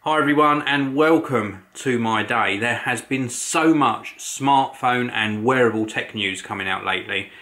Hi everyone and welcome to my day. There has been so much smartphone and wearable tech news coming out lately.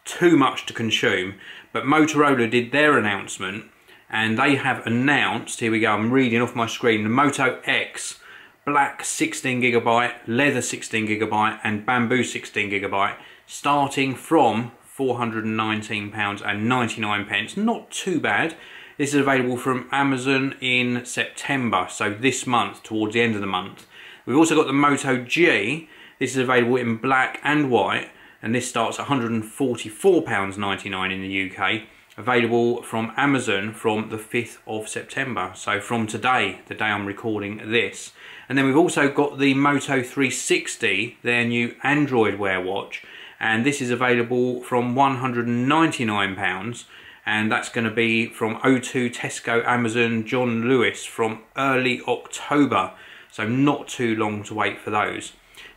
Too much to consume. But Motorola did their announcement and they have announced, here we go, I'm reading off my screen, the Moto X, black 16GB, leather 16GB and bamboo 16GB, starting from £419.99. Not too bad. This is available from Amazon in September, so this month, towards the end of the month. We've also got the Moto G. This is available in black and white, and this starts at £144.99 in the UK. Available from Amazon from the 5th of September, so from today, the day I'm recording this. And then we've also got the Moto 360, their new Android Wear watch, and this is available from £199. And that's going to be from O2, Tesco, Amazon, John Lewis from early October. So not too long to wait for those.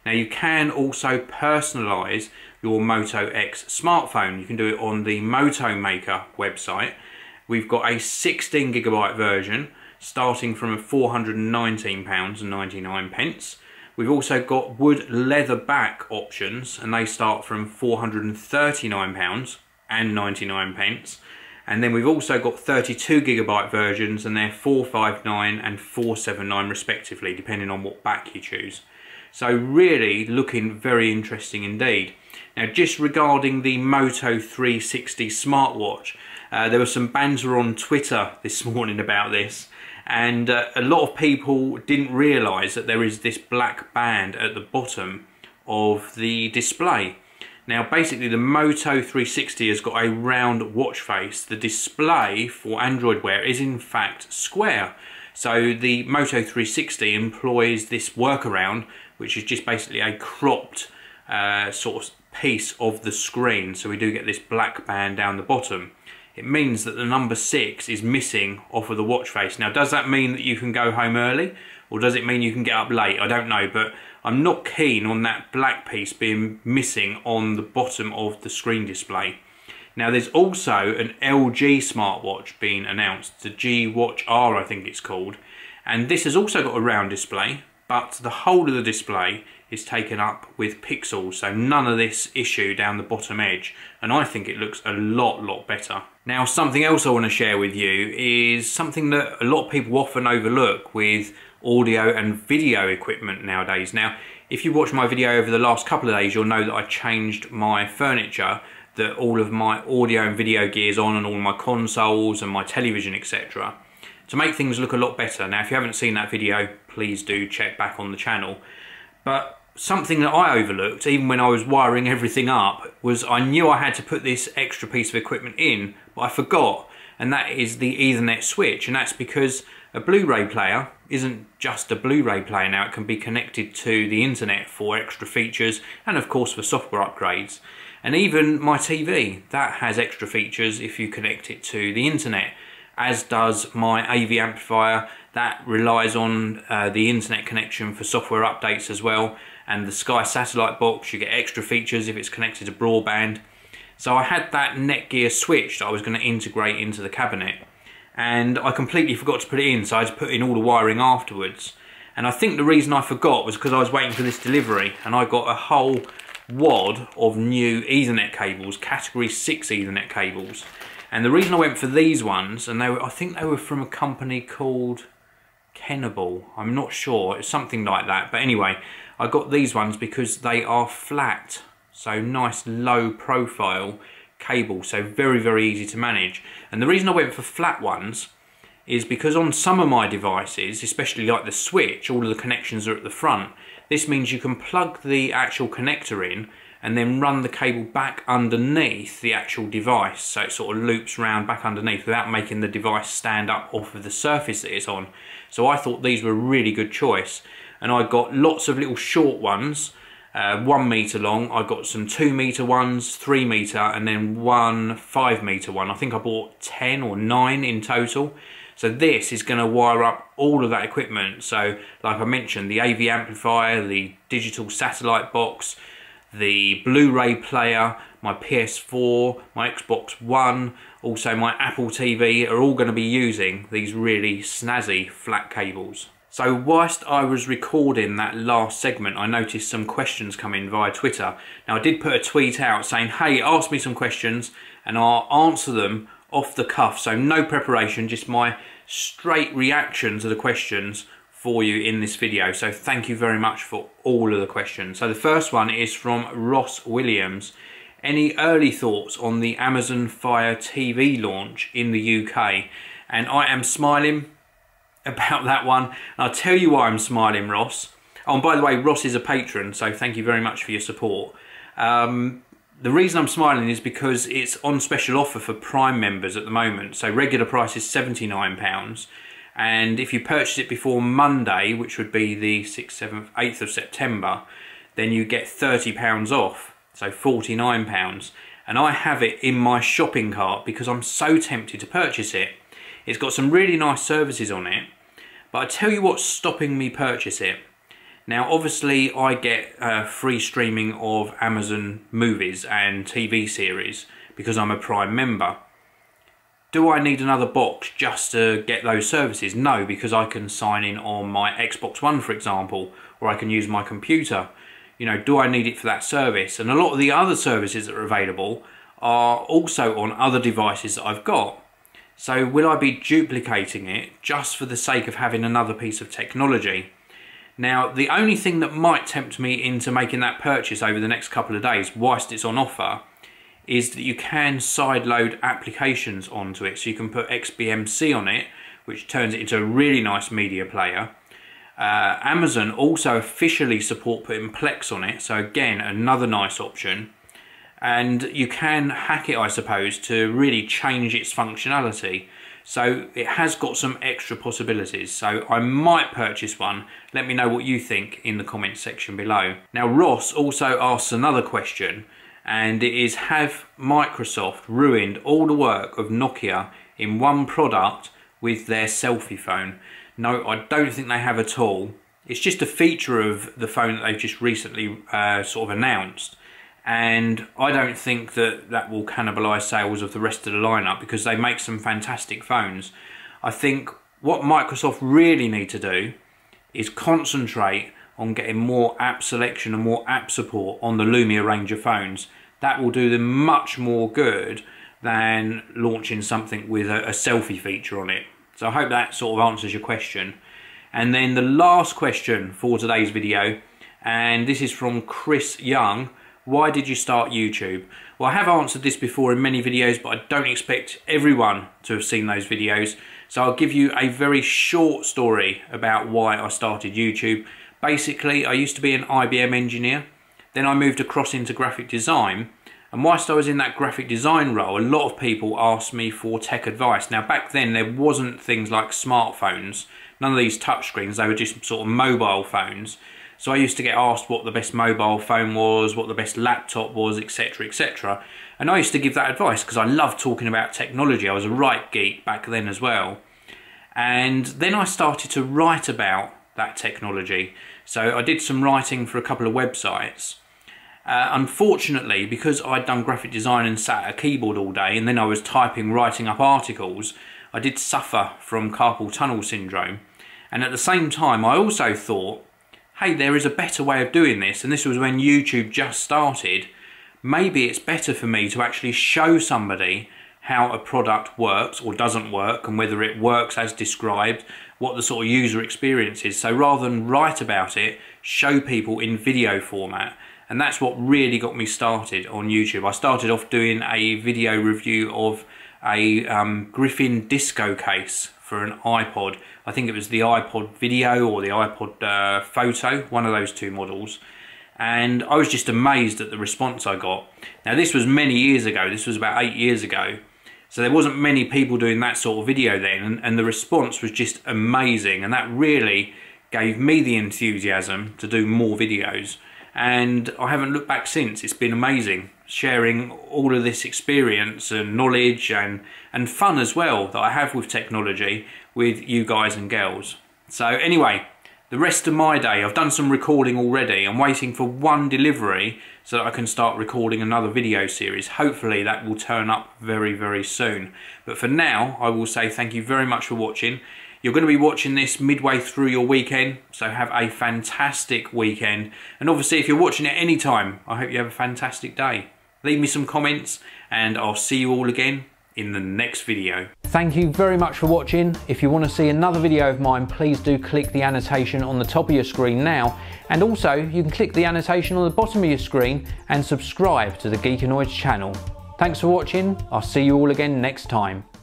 Now you can also personalise your Moto X smartphone. You can do it on the Moto Maker website. We've got a 16GB version starting from £419.99. We've also got wood leather back options and they start from £439.99. And then we've also got 32GB versions and they're £459 and £479 respectively, depending on what back you choose. So really looking very interesting indeed. Now just regarding the Moto 360 smartwatch, there was some banter on Twitter this morning about this, and a lot of people didn't realise that there is this black band at the bottom of the display. Now basically the Moto 360 has got a round watch face. The display for Android Wear is in fact square. So the Moto 360 employs this workaround, which is just basically a cropped sort of piece of the screen. So we do get this black band down the bottom. It means that the number 6 is missing off of the watch face. Now does that mean that you can go home early? Or does it mean you can get up late? I don't know, but I'm not keen on that black piece being missing on the bottom of the screen display. Now there's also an LG smartwatch being announced, the G Watch R I think it's called, and this has also got a round display, but the whole of the display is taken up with pixels, so none of this issue down the bottom edge, and I think it looks a lot better. Now something else I want to share with you is something that a lot of people often overlook with audio and video equipment nowadays. Now if you watch my video over the last couple of days, you'll know that I changed my furniture, that all of my audio and video gear's on, and all my consoles and my television etc., to make things look a lot better. Now if you haven't seen that video, please do check back on the channel. But something that I overlooked, even when I was wiring everything up, was I knew I had to put this extra piece of equipment in, but I forgot, and that is the Ethernet switch. And that's because a Blu-ray player isn't just a Blu-ray player now, it can be connected to the internet for extra features and of course for software upgrades. And even my TV, that has extra features if you connect it to the internet, as does my AV amplifier. That relies on the internet connection for software updates as well, and the Sky satellite box, you get extra features if it's connected to broadband. So I had that Netgear switch that I was going to integrate into the cabinet, and I completely forgot to put it in, so I had to put in all the wiring afterwards. And I think the reason I forgot was because I was waiting for this delivery, and I got a whole wad of new Ethernet cables, category 6 Ethernet cables. And the reason I went for these ones, and I think they were from a company called Kennable, I'm not sure, it's something like that. But anyway, I got these ones because they are flat, so nice low profile cable, so very easy to manage. And the reason I went for flat ones is because on some of my devices, especially like the switch, all of the connections are at the front. This means you can plug the actual connector in and then run the cable back underneath the actual device, so it sort of loops round back underneath without making the device stand up off of the surface that it's on. So I thought these were a really good choice, and I got lots of little short ones, 1 metre long. I got some 2 metre ones, 3 metre, and then one 5 metre one. I think I bought 10 or 9 in total. So this is going to wire up all of that equipment. So like I mentioned, the AV amplifier, the digital satellite box, the Blu-ray player, my PS4, my Xbox One, also my Apple TV are all going to be using these really snazzy flat cables. So whilst I was recording that last segment, I noticed some questions come in via Twitter. Now I did put a tweet out saying, hey, ask me some questions and I'll answer them off the cuff. So no preparation, just my straight reaction to the questions for you in this video. So thank you very much for all of the questions. So the first one is from Ross Williams. Any early thoughts on the Amazon Fire TV launch in the UK? And I am smiling about that one. I'll tell you why I'm smiling, Ross. Oh, and by the way, Ross is a patron, so thank you very much for your support. The reason I'm smiling is because it's on special offer for Prime members at the moment. So regular price is £79, and if you purchase it before Monday, which would be the 6th, 7th, 8th of September, then you get £30 off, so £49. And I have it in my shopping cart because I'm so tempted to purchase it. It's got some really nice services on it, but I tell you what's stopping me purchase it. Now obviously I get free streaming of Amazon movies and TV series because I'm a Prime member. Do I need another box just to get those services? No, because I can sign in on my Xbox One, for example, or I can use my computer. You know, do I need it for that service? And a lot of the other services that are available are also on other devices that I've got. So will I be duplicating it just for the sake of having another piece of technology? Now, the only thing that might tempt me into making that purchase over the next couple of days, whilst it's on offer, is that you can sideload applications onto it. So you can put XBMC on it, which turns it into a really nice media player. Amazon also officially support putting Plex on it, so again, another nice option. And you can hack it, I suppose, to really change its functionality. So it has got some extra possibilities. So I might purchase one. Let me know what you think in the comments section below. Now Ross also asks another question, and it is, have Microsoft ruined all the work of Nokia in one product with their Selfie phone? No, I don't think they have at all. It's just a feature of the phone that they've just recently sort of announced. And I don't think that that will cannibalise sales of the rest of the lineup because they make some fantastic phones. I think what Microsoft really need to do is concentrate on getting more app selection and more app support on the Lumia range of phones. That will do them much more good than launching something with a selfie feature on it. So I hope that sort of answers your question. And then the last question for today's video, and this is from Chris Young. Why did you start YouTube? Well, I have answered this before in many videos, but I don't expect everyone to have seen those videos. So I'll give you a very short story about why I started YouTube. Basically, I used to be an IBM engineer. Then I moved across into graphic design. And whilst I was in that graphic design role, a lot of people asked me for tech advice. Now, back then, there wasn't things like smartphones. None of these touchscreens, they were just sort of mobile phones. So I used to get asked what the best mobile phone was, what the best laptop was, etc, etc. And I used to give that advice because I loved talking about technology. I was a right geek back then as well. And then I started to write about that technology. So I did some writing for a couple of websites. Unfortunately, because I'd done graphic design and sat at a keyboard all day and then I was typing, writing up articles, I did suffer from carpal tunnel syndrome. And at the same time, I also thought, hey, there is a better way of doing this, and this was when YouTube just started. Maybe it's better for me to actually show somebody how a product works or doesn't work, and whether it works as described, what the sort of user experience is. So rather than write about it, show people in video format. And that's what really got me started on YouTube. I started off doing a video review of a Griffin disco case for an iPod. I think it was the iPod Video or the iPod Photo, one of those two models. And I was just amazed at the response I got. Now this was many years ago, this was about 8 years ago. So there wasn't many people doing that sort of video then, and the response was just amazing. And that really gave me the enthusiasm to do more videos. And I haven't looked back since. It's been amazing sharing all of this experience and knowledge and fun as well that I have with technology with you guys and girls. So anyway, the rest of my day, I've done some recording already. I'm waiting for one delivery so that I can start recording another video series. Hopefully that will turn up very, very soon. But for now, I will say thank you very much for watching. You're going to be watching this midway through your weekend, so have a fantastic weekend. And obviously if you're watching it any time, I hope you have a fantastic day. Leave me some comments and I'll see you all again in the next video. Thank you very much for watching. If you want to see another video of mine, please do click the annotation on the top of your screen now. And also you can click the annotation on the bottom of your screen and subscribe to the Geekanoids channel. Thanks for watching. I'll see you all again next time.